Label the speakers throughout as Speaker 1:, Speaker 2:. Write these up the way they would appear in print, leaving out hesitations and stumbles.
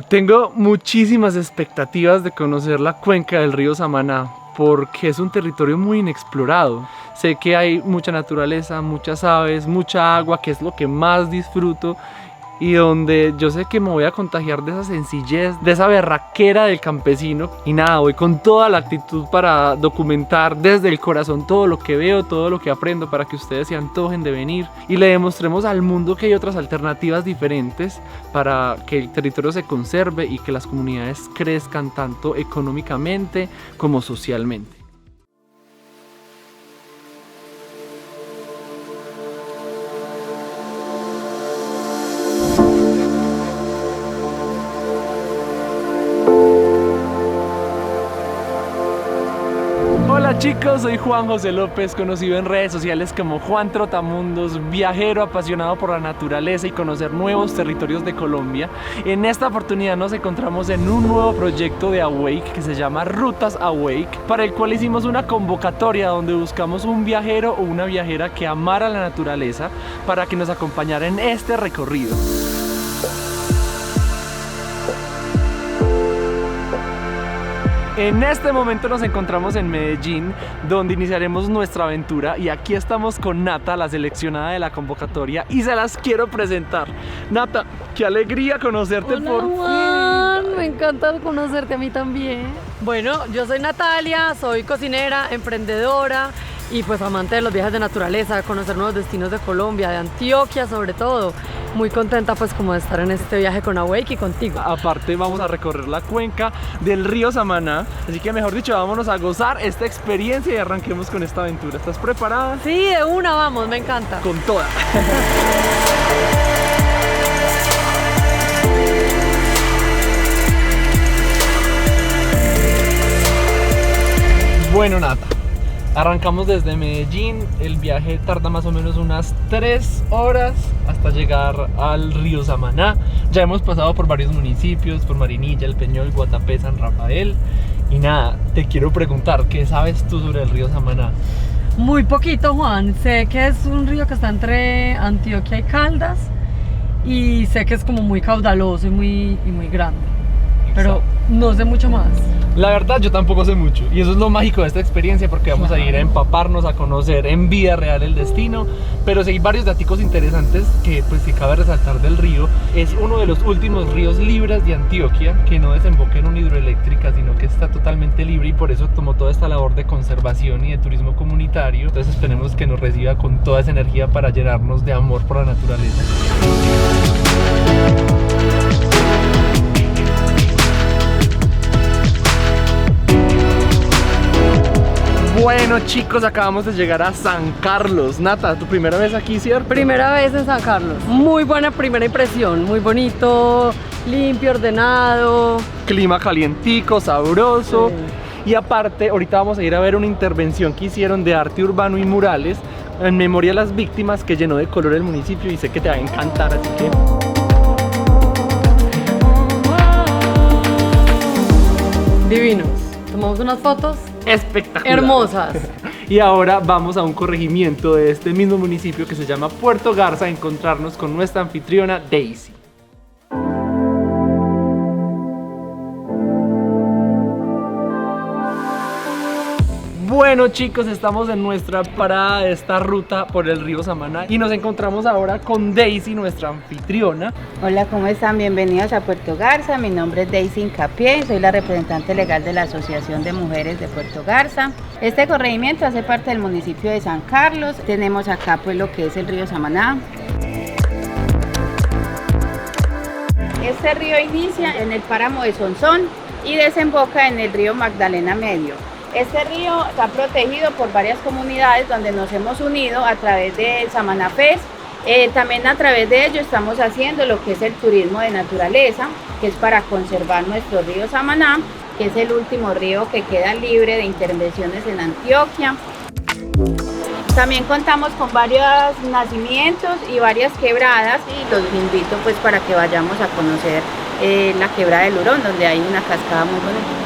Speaker 1: Tengo muchísimas expectativas de conocer la cuenca del río Samaná, porque es un territorio muy inexplorado. Sé que hay mucha naturaleza, muchas aves, mucha agua, que es lo que más disfruto, y donde yo sé que me voy a contagiar de esa sencillez, de esa berraquera del campesino. Y nada, voy con toda la actitud para documentar desde el corazón todo lo que veo, todo lo que aprendo, para que ustedes se antojen de venir y le demostremos al mundo que hay otras alternativas diferentes para que el territorio se conserve y que las comunidades crezcan tanto económicamente como socialmente. Hola chicos, soy Juan José López, conocido en redes sociales como Juan Trotamundos, viajero apasionado por la naturaleza y conocer nuevos territorios de Colombia. En esta oportunidad nos encontramos en un nuevo proyecto de Awake que se llama Rutas Awake, para el cual hicimos una convocatoria donde buscamos un viajero o una viajera que amara la naturaleza para que nos acompañara en este recorrido. En este momento nos encontramos en Medellín, donde iniciaremos nuestra aventura, y aquí estamos con Nata, la seleccionada de la convocatoria, y se las quiero presentar. Nata, qué alegría conocerte.
Speaker 2: Hola,
Speaker 1: por
Speaker 2: Juan,
Speaker 1: fin.
Speaker 2: me encanta conocerte a mí también. Bueno, yo soy Natalia, soy cocinera, emprendedora y pues amante de los viajes de naturaleza, de conocer nuevos destinos de Colombia, de Antioquia sobre todo. Muy contenta pues como de estar en este viaje con Awake y contigo.
Speaker 1: Aparte vamos a recorrer la cuenca del río Samaná, así que mejor dicho, vámonos a gozar esta experiencia y arranquemos con esta aventura. ¿Estás preparada?
Speaker 2: Sí, de una vamos, me encanta.
Speaker 1: Con toda. Bueno, Nata, arrancamos desde Medellín. El viaje tarda más o menos unas 3 horas hasta llegar al río Samaná. Ya hemos pasado por varios municipios, por Marinilla, El Peñol, Guatapé, San Rafael. Y nada, te quiero preguntar, ¿qué sabes tú sobre el río Samaná?
Speaker 2: Muy poquito, Juan. Sé que es un río que está entre Antioquia y Caldas y sé que es como muy caudaloso y muy grande. Pero no sé mucho más.
Speaker 1: La verdad yo tampoco sé mucho, y eso es lo mágico de esta experiencia, porque vamos a ir a empaparnos, a conocer en vida real el destino. Pero sí hay varios daticos interesantes que pues que cabe resaltar del río. Es uno de los últimos ríos libres de Antioquia, que no desemboca en una hidroeléctrica, sino que está totalmente libre, y por eso tomó toda esta labor de conservación y de turismo comunitario. Entonces esperemos que nos reciba con toda esa energía para llenarnos de amor por la naturaleza. Bueno chicos, acabamos de llegar a San Carlos. Nata, ¿tu primera vez aquí, cierto?
Speaker 2: Primera vez en San Carlos. Muy buena primera impresión, muy bonito, limpio, ordenado.
Speaker 1: Clima calientico, sabroso.
Speaker 2: Sí.
Speaker 1: Y aparte, ahorita vamos a ir a ver una intervención que hicieron de arte urbano y murales en memoria a las víctimas, que llenó de color el municipio, y sé que te va a encantar, así que...
Speaker 2: Divinos. Tomamos unas fotos
Speaker 1: Espectacular.
Speaker 2: hermosas.
Speaker 1: Y ahora vamos a un corregimiento de este mismo municipio que se llama Puerto Garza, a encontrarnos con nuestra anfitriona Daisy. Bueno chicos, estamos en nuestra parada de esta ruta por el río Samaná y nos encontramos ahora con Daisy, nuestra anfitriona.
Speaker 3: Hola, ¿cómo están? Bienvenidos a Puerto Garza. Mi nombre es Daisy Incapié, soy la representante legal de la Asociación de Mujeres de Puerto Garza. Este corregimiento hace parte del municipio de San Carlos. Tenemos acá pues lo que es el río Samaná. Este río inicia en el páramo de Sonsón y desemboca en el río Magdalena Medio. Este río está protegido por varias comunidades donde nos hemos unido a través de Samaná Fest. También a través de ello estamos haciendo lo que es el turismo de naturaleza, que es para conservar nuestro río Samaná, que es el último río que queda libre de intervenciones en Antioquia. También contamos con varios nacimientos y varias quebradas, y los invito pues para que vayamos a conocer la quebrada del Hurón, donde hay una cascada muy bonita.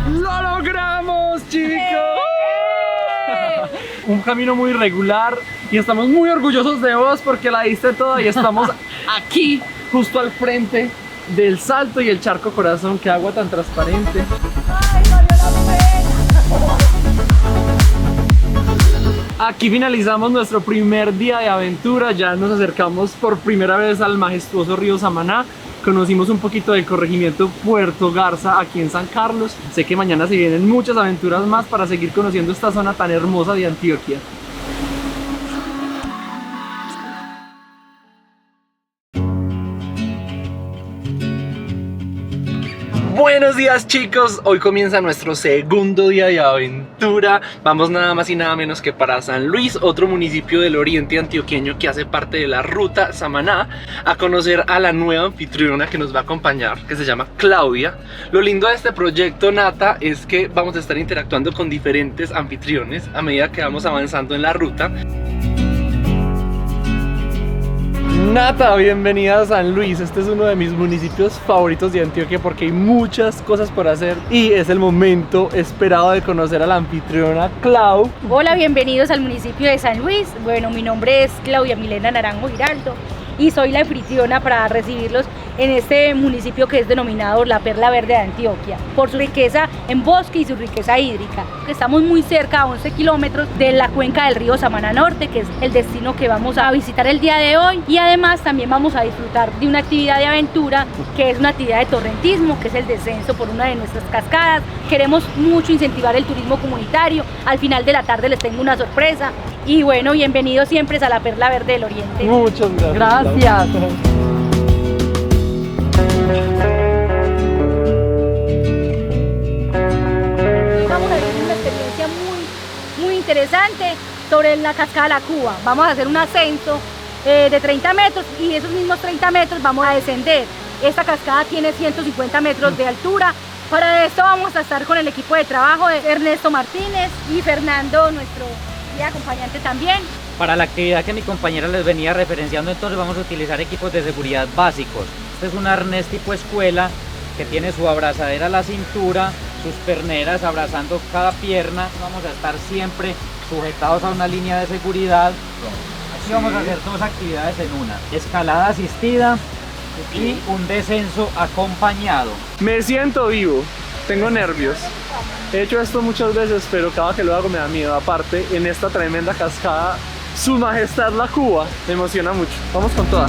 Speaker 1: ¡Lo logramos, chicos! Un camino muy regular y estamos muy orgullosos de vos porque la diste toda y estamos aquí, justo al frente del Salto y el Charco Corazón. Qué agua tan transparente. Aquí finalizamos nuestro primer día de aventura, ya nos acercamos por primera vez al majestuoso río Samaná, conocimos un poquito del corregimiento Puerto Garza aquí en San Carlos. Sé que mañana se vienen muchas aventuras más para seguir conociendo esta zona tan hermosa de Antioquia. Buenos días chicos, hoy comienza nuestro segundo día de aventura. Vamos nada más y nada menos que para San Luis, otro municipio del oriente antioqueño que hace parte de la ruta Samaná, a conocer a la nueva anfitriona que nos va a acompañar, que se llama Claudia. Lo lindo de este proyecto, Nata, es que vamos a estar interactuando con diferentes anfitriones a medida que vamos avanzando en la ruta. Nata, bienvenida a San Luis. Este es uno de mis municipios favoritos de Antioquia porque hay muchas cosas por hacer y es el momento esperado de conocer a la anfitriona Clau.
Speaker 4: Hola, bienvenidos al municipio de San Luis. Bueno, mi nombre es Claudia Milena Naranjo Giraldo y soy la anfitriona para recibirlos en este municipio que es denominado la Perla Verde de Antioquia, por su riqueza en bosque y su riqueza hídrica. Estamos muy cerca, a 11 kilómetros de la cuenca del río Samaná Norte, que es el destino que vamos a visitar el día de hoy, y además también vamos a disfrutar de una actividad de aventura, que es una actividad de torrentismo, que es el descenso por una de nuestras cascadas. Queremos mucho incentivar el turismo comunitario. Al final de la tarde les tengo una sorpresa. Y bueno, bienvenidos siempre a la Perla Verde del Oriente.
Speaker 1: Muchas gracias.
Speaker 2: Gracias.
Speaker 4: Vamos a vivir una experiencia muy interesante sobre la cascada La Cuba. Vamos a hacer un ascenso de 30 metros y esos mismos 30 metros vamos a descender. Esta cascada tiene 150 metros de altura. Para esto vamos a estar con el equipo de trabajo de Ernesto Martínez y Fernando, nuestro guía acompañante también.
Speaker 5: Para la actividad que mi compañera les venía referenciando, entonces vamos a utilizar equipos de seguridad básicos. Este es un arnés tipo escuela que tiene su abrazadera a la cintura, sus perneras abrazando cada pierna. Vamos a estar siempre sujetados a una línea de seguridad. Aquí vamos a hacer dos actividades en una: escalada asistida y un descenso acompañado.
Speaker 1: Me siento vivo, tengo nervios. He hecho esto muchas veces, pero cada que lo hago me da miedo. Aparte, en esta tremenda cascada, Su Majestad la Cuba, me emociona mucho. Vamos con toda.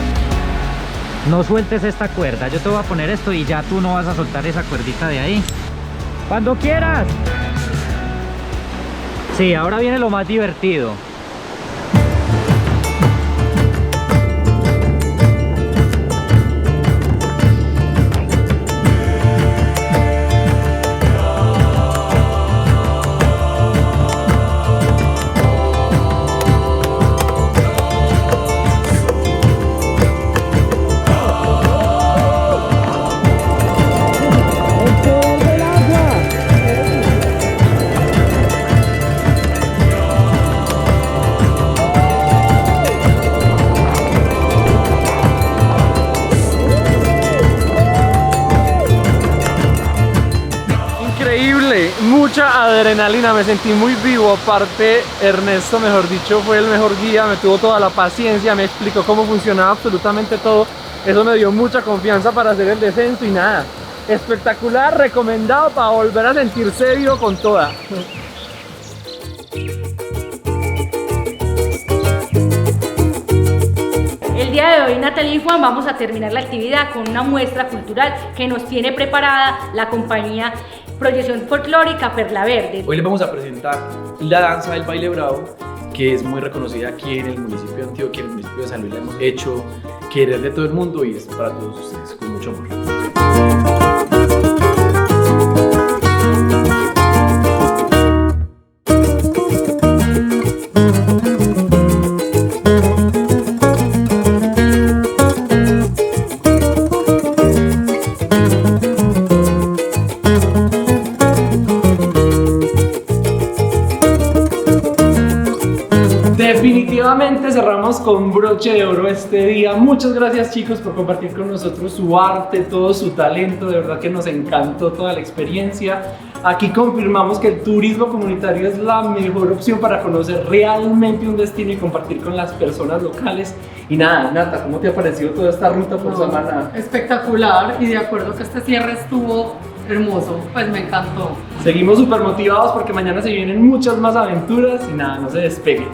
Speaker 5: No sueltes esta cuerda, yo te voy a poner esto y ya tú no vas a soltar esa cuerdita de ahí. Cuando quieras. Sí, ahora viene lo más divertido.
Speaker 1: Mucha adrenalina, me sentí muy vivo. Aparte, Ernesto, mejor dicho, fue el mejor guía, me tuvo toda la paciencia, me explicó cómo funcionaba absolutamente todo. Eso me dio mucha confianza para hacer el descenso y nada, espectacular, recomendado para volver a sentirse vivo con toda.
Speaker 4: El día de hoy, Natalia y Juan, vamos a terminar la actividad con una muestra cultural que nos tiene preparada la compañía Proyección Folclórica Perla Verde.
Speaker 6: Hoy les vamos a presentar la danza del baile bravo, que es muy reconocida aquí en el municipio de Antioquia, en el municipio de San Luis. La hemos hecho querer de todo el mundo y es para todos ustedes, con mucho amor.
Speaker 1: Definitivamente cerramos con broche broche de oro este día. Muchas gracias, chicos, por compartir con nosotros su arte, todo su talento. De verdad que nos encantó toda la experiencia. Aquí confirmamos que el turismo comunitario es la mejor opción para conocer realmente un destino y compartir con las personas locales. Y nada, Nata, ¿cómo te ha parecido toda esta ruta por Samaná?
Speaker 2: Espectacular, y de acuerdo que este cierre estuvo hermoso, pues me encantó.
Speaker 1: Seguimos súper motivados porque mañana se vienen muchas más aventuras y nada, no se despeguen.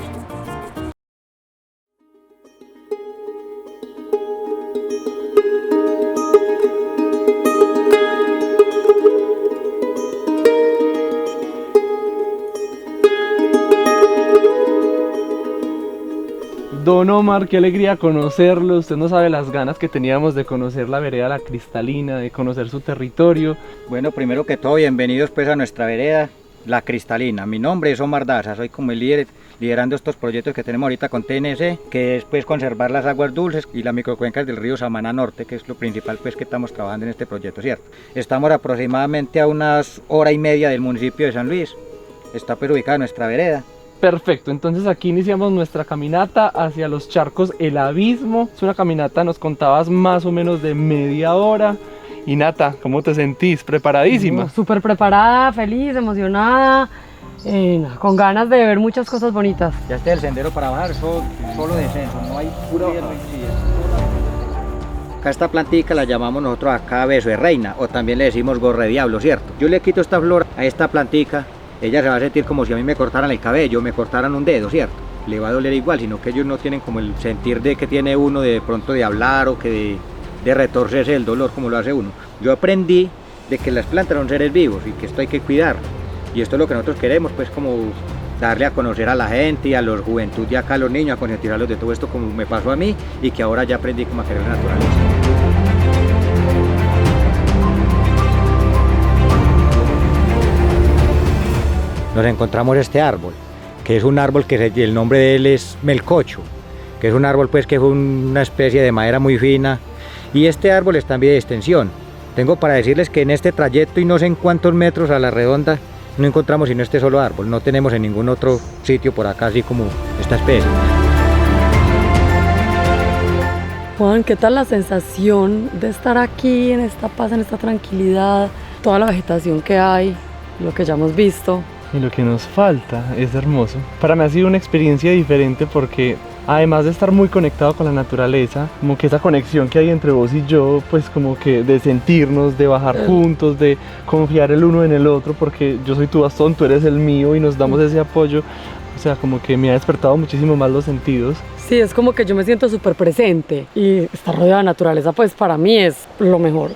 Speaker 1: Don Omar, qué alegría conocerlo. Usted no sabe las ganas que teníamos de conocer la vereda La Cristalina, de conocer su territorio.
Speaker 7: Bueno, primero que todo, bienvenidos pues a nuestra vereda La Cristalina. Mi nombre es Omar Daza, soy como el líder liderando estos proyectos que tenemos ahorita con TNC, que es pues conservar las aguas dulces y las microcuencas del río Samaná Norte, que es lo principal pues que estamos trabajando en este proyecto, ¿cierto? Estamos aproximadamente a unas hora y media del municipio de San Luis. Está pues ubicada nuestra vereda.
Speaker 1: Perfecto, entonces aquí iniciamos nuestra caminata hacia los charcos El Abismo. Es una caminata, nos contabas, más o menos de media hora. Y Nata, ¿cómo te sentís? ¿Preparadísima?
Speaker 2: Súper preparada, feliz, emocionada, con ganas de ver muchas cosas bonitas.
Speaker 7: Ya está el sendero para bajar, solo descenso, no hay puro hierro. Acá esta plantica la llamamos nosotros acá beso de reina, o también le decimos gorre diablo, ¿cierto? Yo le quito esta flor a esta plantica, ella se va a sentir como si a mí me cortaran el cabello, me cortaran un dedo, ¿cierto? Le va a doler igual, sino que ellos no tienen como el sentir de que tiene uno de pronto de hablar o que de retorcerse el dolor como lo hace uno. Yo aprendí de que las plantas son seres vivos y que esto hay que cuidar. Y esto es lo que nosotros queremos, pues como darle a conocer a la gente y a la juventud y acá a los niños, a concientizarlos de todo esto como me pasó a mí y que ahora ya aprendí como a querer la naturaleza. Nos encontramos este árbol, que es un árbol que el nombre de él es melcocho, que es un árbol pues que es una especie de madera muy fina, y este árbol está en vía de extensión. Tengo para decirles que en este trayecto y no sé en cuántos metros a la redonda no encontramos sino este solo árbol, no tenemos en ningún otro sitio por acá así como esta especie.
Speaker 2: Juan, ¿qué tal la sensación de estar aquí en esta paz, en esta tranquilidad, toda la vegetación que hay, lo que ya hemos visto?
Speaker 1: Y lo que nos falta es hermoso. Para mí ha sido una experiencia diferente porque además de estar muy conectado con la naturaleza, como que esa conexión que hay entre vos y yo, pues como que de sentirnos, de bajar juntos, de confiar el uno en el otro, porque yo soy tu bastón, tú eres el mío y nos damos ese apoyo. O sea, como que me ha despertado muchísimo más los sentidos.
Speaker 2: Sí, es como que yo me siento súper presente y estar rodeado de naturaleza, pues para mí es lo mejor.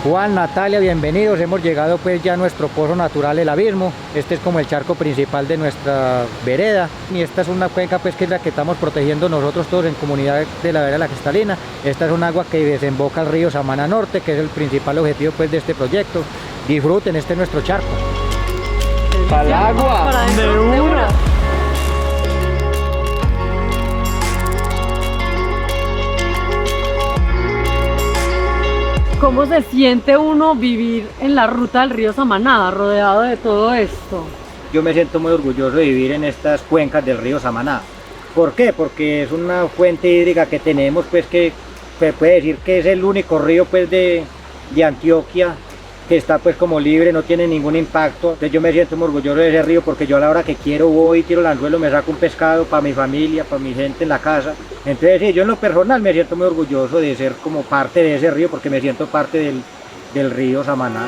Speaker 7: Juan, Natalia, bienvenidos. Hemos llegado pues ya a nuestro pozo natural El Abismo. Este es como el charco principal de nuestra vereda y esta es una cuenca pues que es la que estamos protegiendo nosotros todos en comunidad de la vereda La Cristalina. Esta es un agua que desemboca al río Samaná Norte, que es el principal objetivo pues de este proyecto. Disfruten, este es nuestro charco.
Speaker 1: ¡Para el agua! ¡De una!
Speaker 2: ¿Cómo se siente uno vivir en la ruta del río Samaná, rodeado de todo esto?
Speaker 7: Yo me siento muy orgulloso de vivir en estas cuencas del río Samaná. ¿Por qué? Porque es una fuente hídrica que tenemos, pues que se puede decir que es el único río pues de Antioquia que está pues como libre, no tiene ningún impacto. Entonces yo me siento muy orgulloso de ese río porque yo a la hora que quiero voy, tiro el anzuelo, me saco un pescado para mi familia, para mi gente en la casa. Entonces sí, yo en lo personal me siento muy orgulloso de ser como parte de ese río porque me siento parte del río Samaná.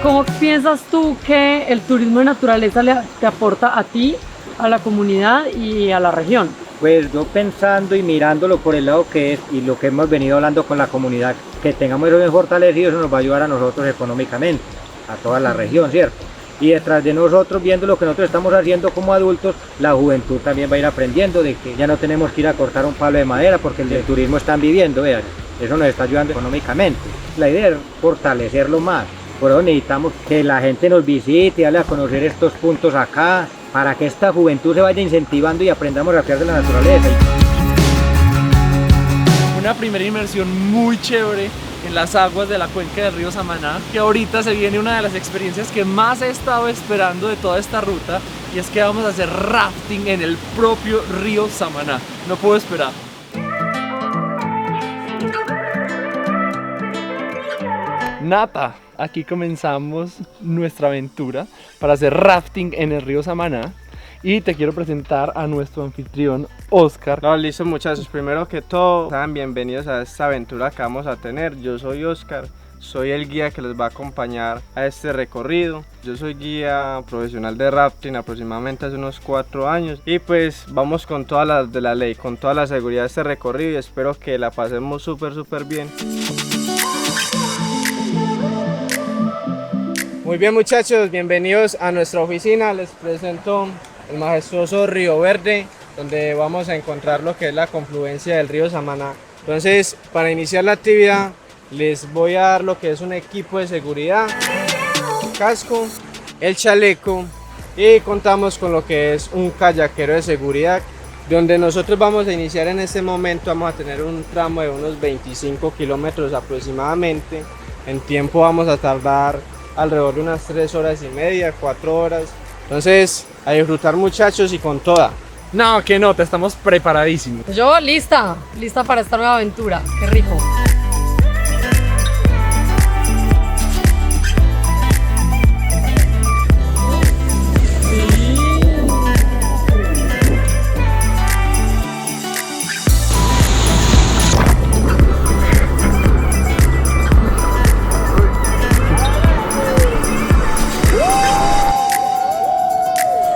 Speaker 2: ¿Cómo piensas tú que el turismo de naturaleza te aporta a ti, a la comunidad y a la región?
Speaker 7: Pues yo pensando y mirándolo por el lado que es y lo que hemos venido hablando con la comunidad, que tengamos eso bien fortalecido, eso nos va a ayudar a nosotros económicamente, a toda la región, ¿cierto? Y detrás de nosotros, viendo lo que nosotros estamos haciendo como adultos, la juventud también va a ir aprendiendo de que ya no tenemos que ir a cortar un palo de madera porque el del turismo están viviendo, vean, eso nos está ayudando económicamente. La idea es fortalecerlo más, Por eso necesitamos que la gente nos visite, darle a conocer estos puntos acá, para que esta juventud se vaya incentivando y aprendamos a rapear de la naturaleza.
Speaker 1: Una primera inmersión muy chévere en las aguas de la cuenca del río Samaná, que ahorita se viene una de las experiencias que más he estado esperando de toda esta ruta, y es que vamos a hacer rafting en el propio río Samaná. No puedo esperar. Nata, aquí comenzamos nuestra aventura para hacer rafting en el río Samaná. Y te quiero presentar a nuestro anfitrión, Oscar.
Speaker 8: No, listo muchachos, primero que todo, sean bienvenidos a esta aventura que vamos a tener. Yo soy Oscar, soy el guía que les va a acompañar a este recorrido. Yo soy guía profesional de rafting aproximadamente hace unos 4 años. Y pues vamos con todas las de la ley, con toda la seguridad de este recorrido, y espero que la pasemos súper bien. Muy bien muchachos, bienvenidos a nuestra oficina. Les presento el majestuoso Río Verde, donde vamos a encontrar lo que es la confluencia del río Samaná. Entonces, para iniciar la actividad, les voy a dar lo que es un equipo de seguridad, el casco, el chaleco, y contamos con lo que es un kayakero de seguridad, donde nosotros vamos a iniciar en este momento. Vamos a tener un tramo de unos 25 kilómetros aproximadamente. En tiempo vamos a tardar alrededor de unas 3 horas y media, 4 horas. Entonces, a disfrutar muchachos y con toda.
Speaker 1: No, que no, te estamos preparadísimos.
Speaker 2: Yo lista para esta nueva aventura. Qué rico.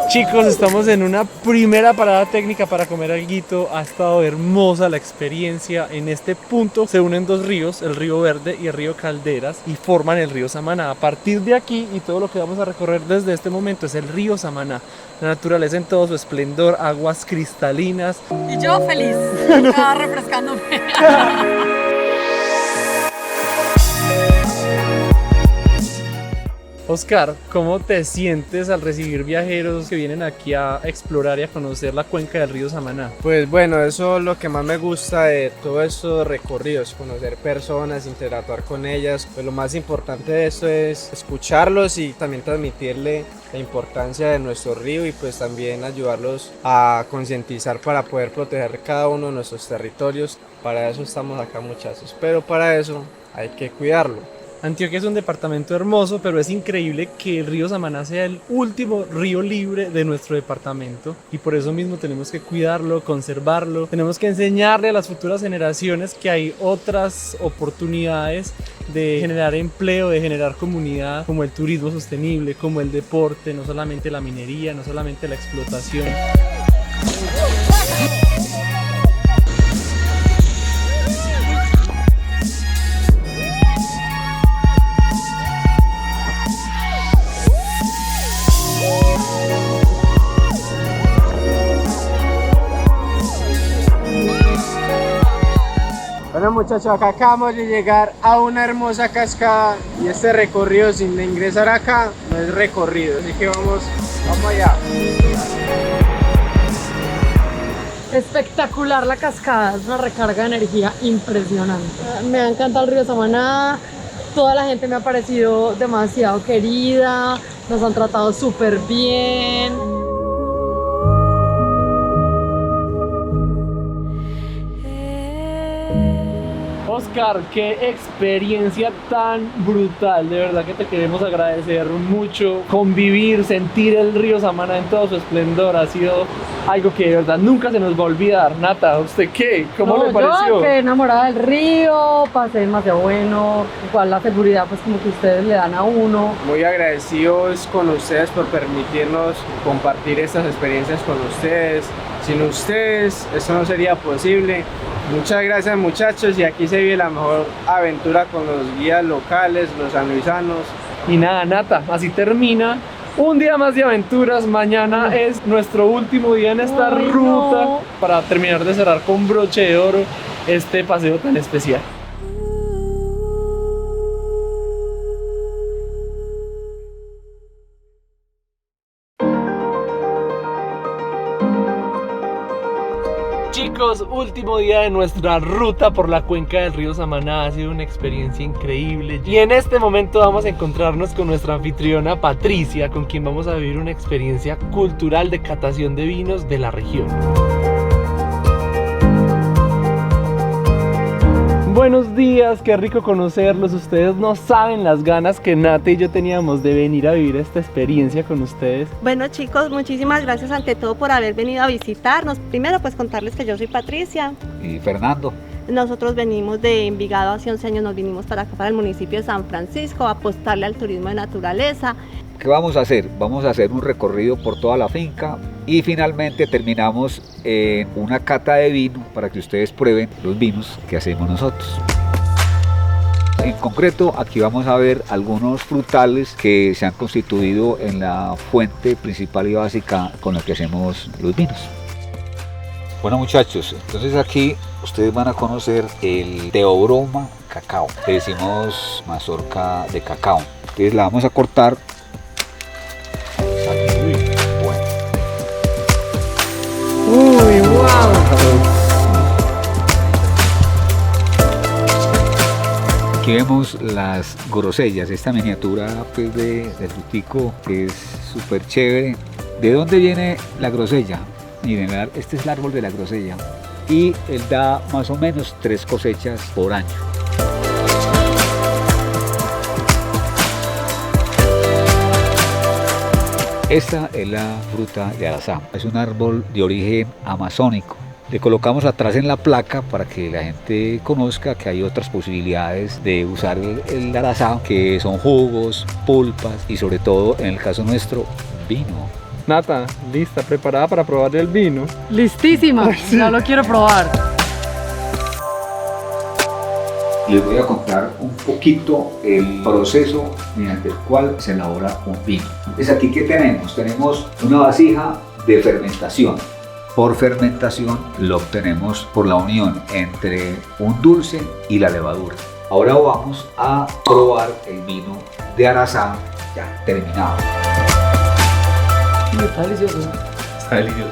Speaker 1: Chicos, estamos en una primera parada técnica para comer alguito. Ha estado hermosa la experiencia. En este punto se unen 2 ríos, el río Verde y el río Calderas, y forman el río Samaná. A partir de aquí, y todo lo que vamos a recorrer desde este momento, es el río Samaná. La naturaleza en todo su esplendor, aguas cristalinas.
Speaker 2: Y yo feliz, estaba refrescándome.
Speaker 1: Oscar, ¿cómo te sientes al recibir viajeros que vienen aquí a explorar y a conocer la cuenca del río Samaná?
Speaker 8: Pues bueno, eso es lo que más me gusta de todos estos recorridos, conocer personas, interactuar con ellas. Pues lo más importante de esto es escucharlos y también transmitirle la importancia de nuestro río, y pues también ayudarlos a concientizar para poder proteger cada uno de nuestros territorios. Para eso estamos acá muchachos, pero para eso hay que cuidarlo.
Speaker 1: Antioquia es un departamento hermoso, pero es increíble que el río Samaná sea el último río libre de nuestro departamento, y por eso mismo tenemos que cuidarlo, conservarlo. Tenemos que enseñarle a las futuras generaciones que hay otras oportunidades de generar empleo, de generar comunidad, como el turismo sostenible, como el deporte, no solamente la minería, no solamente la explotación.
Speaker 8: Bueno muchachos, acá acabamos de llegar a una hermosa cascada, y este recorrido sin ingresar acá no es recorrido, así que vamos allá.
Speaker 2: Espectacular la cascada, es una recarga de energía impresionante. Me ha encantado el río Samaná, toda la gente me ha parecido demasiado querida, nos han tratado súper bien.
Speaker 1: Oscar, qué experiencia tan brutal, de verdad que te queremos agradecer mucho. Convivir, sentir el río Samaná en todo su esplendor ha sido algo que de verdad nunca se nos va a olvidar. Nata, ¿usted qué? ¿Cómo le pareció?
Speaker 2: Yo quedé enamorada del río, pasé demasiado bueno, igual la seguridad pues como que ustedes le dan a uno.
Speaker 8: Muy agradecidos con ustedes por permitirnos compartir estas experiencias con ustedes. Sin ustedes esto no sería posible. Muchas gracias muchachos, y aquí se vive la mejor aventura con los guías locales, los sanluisanos.
Speaker 1: Y nada, Nata, así termina un día más de aventuras. Mañana es nuestro último día en esta ruta para terminar de cerrar con broche de oro este paseo tan especial. chicos, último día de nuestra ruta por la cuenca del río Samaná. Ha sido una experiencia increíble y en este momento vamos a encontrarnos con nuestra anfitriona Patricia, con quien vamos a vivir una experiencia cultural de catación de vinos de la región. Buenos días, qué rico conocerlos. Ustedes no saben las ganas que Nata y yo teníamos de venir a vivir esta experiencia con ustedes.
Speaker 9: Bueno chicos, muchísimas gracias ante todo por haber venido a visitarnos. Primero pues contarles que yo soy Patricia.
Speaker 10: Y Fernando.
Speaker 9: Nosotros venimos de Envigado, hace 11 años nos vinimos para acá, para el municipio de San Francisco, a apostarle al turismo de naturaleza.
Speaker 10: ¿Qué vamos a hacer? Vamos a hacer un recorrido por toda la finca y finalmente terminamos en una cata de vino para que ustedes prueben los vinos que hacemos nosotros. En concreto, aquí vamos a ver algunos frutales que se han constituido en la fuente principal y básica con la que hacemos los vinos. Bueno muchachos, entonces aquí ustedes van a conocer el Theobroma cacao, le decimos mazorca de cacao. Entonces la vamos a cortar.
Speaker 1: Uy, wow.
Speaker 10: Aquí vemos las grosellas, esta miniatura pues, de frutico que es súper chévere. ¿De dónde viene la grosella? Miren, este es el árbol de la grosella y él da más o menos 3 cosechas por año. Esta es la fruta de arazá, es un árbol de origen amazónico. Le colocamos atrás en la placa para que la gente conozca que hay otras posibilidades de usar el arazá, que son jugos, pulpas y sobre todo, en el caso nuestro, vino.
Speaker 1: Nata, lista, preparada para probar el vino.
Speaker 2: Listísima, ya lo quiero probar.
Speaker 10: Les voy a contar un poquito el proceso mediante el cual se elabora un vino. Entonces aquí ¿qué tenemos? Tenemos una vasija de fermentación. Por fermentación lo obtenemos por la unión entre un dulce y la levadura. Ahora vamos a probar el vino de arazá ya terminado.
Speaker 1: Está delicioso. Está delicioso.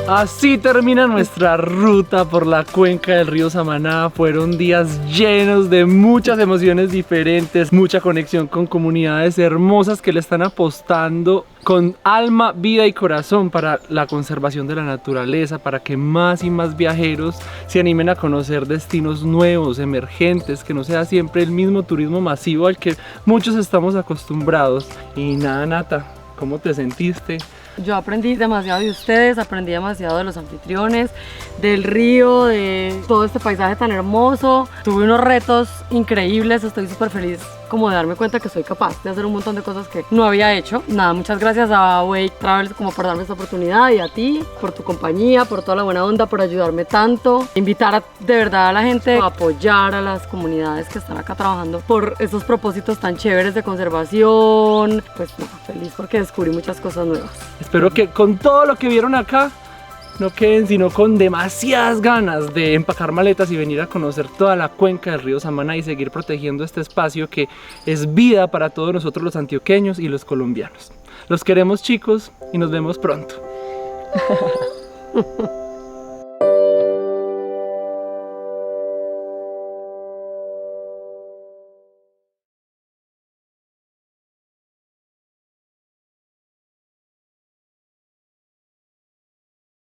Speaker 1: Así termina nuestra ruta por la cuenca del río Samaná. Fueron días llenos de muchas emociones diferentes, mucha conexión con comunidades hermosas que le están apostando con alma, vida y corazón para la conservación de la naturaleza, para que más y más viajeros se animen a conocer destinos nuevos, emergentes, que no sea siempre el mismo turismo masivo al que muchos estamos acostumbrados. Y nada, Nata, ¿cómo te sentiste?
Speaker 2: Yo aprendí demasiado de ustedes, aprendí demasiado de los anfitriones, del río, de todo este paisaje tan hermoso. Tuve unos retos increíbles, estoy súper feliz como de darme cuenta que soy capaz de hacer un montón de cosas que no había hecho. Nada, muchas gracias a Wake Travels como por darme esta oportunidad y a ti por tu compañía, por toda la buena onda, por ayudarme tanto. Invitar de verdad a la gente a apoyar a las comunidades que están acá trabajando por esos propósitos tan chéveres de conservación. Pues nada, feliz porque descubrí muchas cosas nuevas.
Speaker 1: Espero que con todo lo que vieron acá no queden sino con demasiadas ganas de empacar maletas y venir a conocer toda la cuenca del río Samaná y seguir protegiendo este espacio que es vida para todos nosotros los antioqueños y los colombianos. Los queremos chicos y nos vemos pronto.